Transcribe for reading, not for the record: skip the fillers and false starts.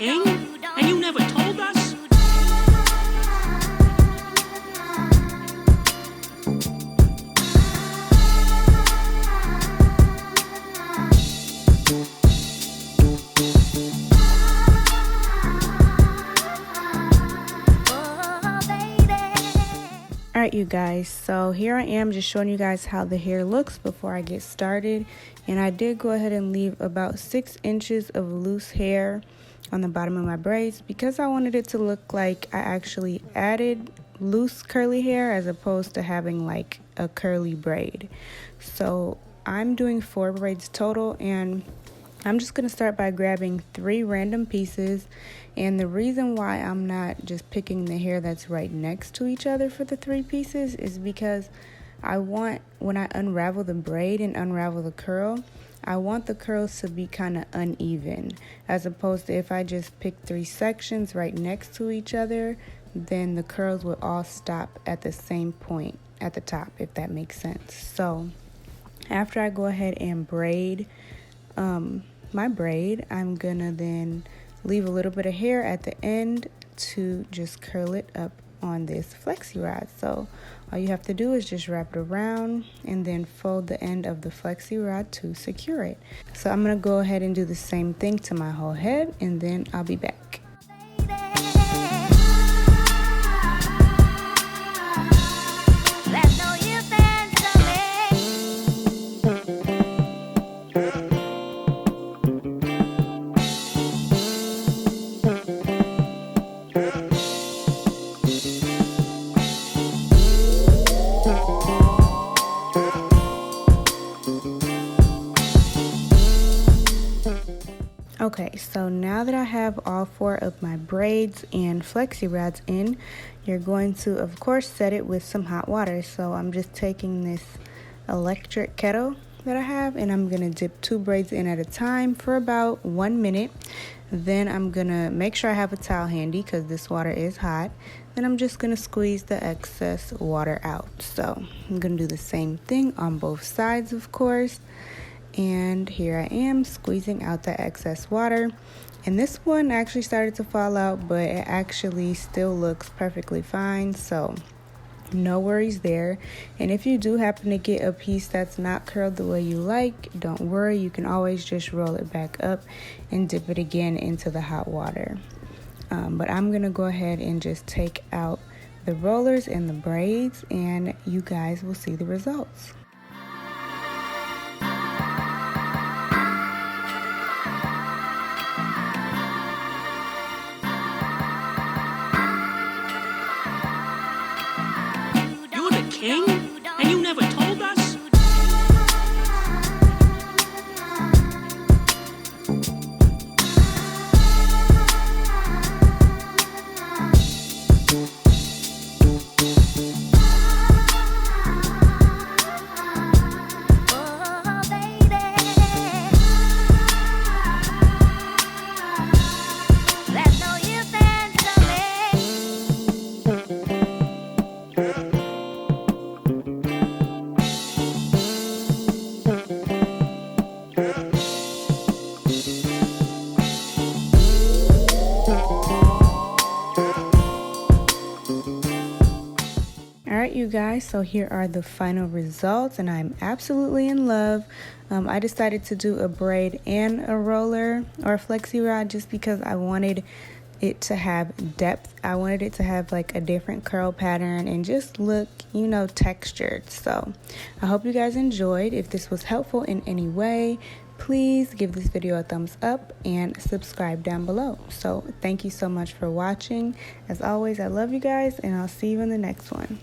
king? And you never told us? Alright you guys, so here I am just showing you guys how the hair looks before I get started. And I did go ahead and leave about 6 inches of loose hair on the bottom of my braids because I wanted it to look like I actually added loose curly hair as opposed to having like a curly braid. So I'm doing 4 braids total, and I'm just going to start by grabbing 3 random pieces. And the reason why I'm not just picking the hair that's right next to each other for the 3 pieces is because I want, when I unravel the braid and unravel the curl, I want the curls to be kind of uneven, as opposed to if I just pick 3 sections right next to each other, then the curls will all stop at the same point at the top, if that makes sense. So after I go ahead and braid my braid, I'm gonna then leave a little bit of hair at the end to just curl it up on this flexi rod. So all you have to do is just wrap it around and then fold the end of the flexi rod to secure it. So I'm gonna go ahead and do the same thing to my whole head, and then I'll be back. Okay, so now that I have all 4 of my braids and flexi rods in, you're going to, of course, set it with some hot water. So I'm just taking this electric kettle that I have, and I'm going to dip 2 braids in at a time for about 1 minute. Then I'm going to make sure I have a towel handy because this water is hot. Then I'm just going to squeeze the excess water out. So I'm going to do the same thing on both sides, of course. And here I am squeezing out the excess water, and this one actually started to fall out, but it actually still looks perfectly fine, so no worries there. And if you do happen to get a piece that's not curled the way you like, don't worry, you can always just roll it back up and dip it again into the hot water. But I'm gonna go ahead and just take out the rollers and the braids, and you guys will see the results. King? And you never told us? Alright you guys, so here are the final results, and I'm absolutely in love. I decided to do a braid and a roller or a flexi rod just because I wanted it to have depth. I wanted it to have like a different curl pattern and just look, you know, textured. So I hope you guys enjoyed. If this was helpful in any way, please give this video a thumbs up and subscribe down below. So thank you so much for watching. As always, I love you guys, and I'll see you in the next one.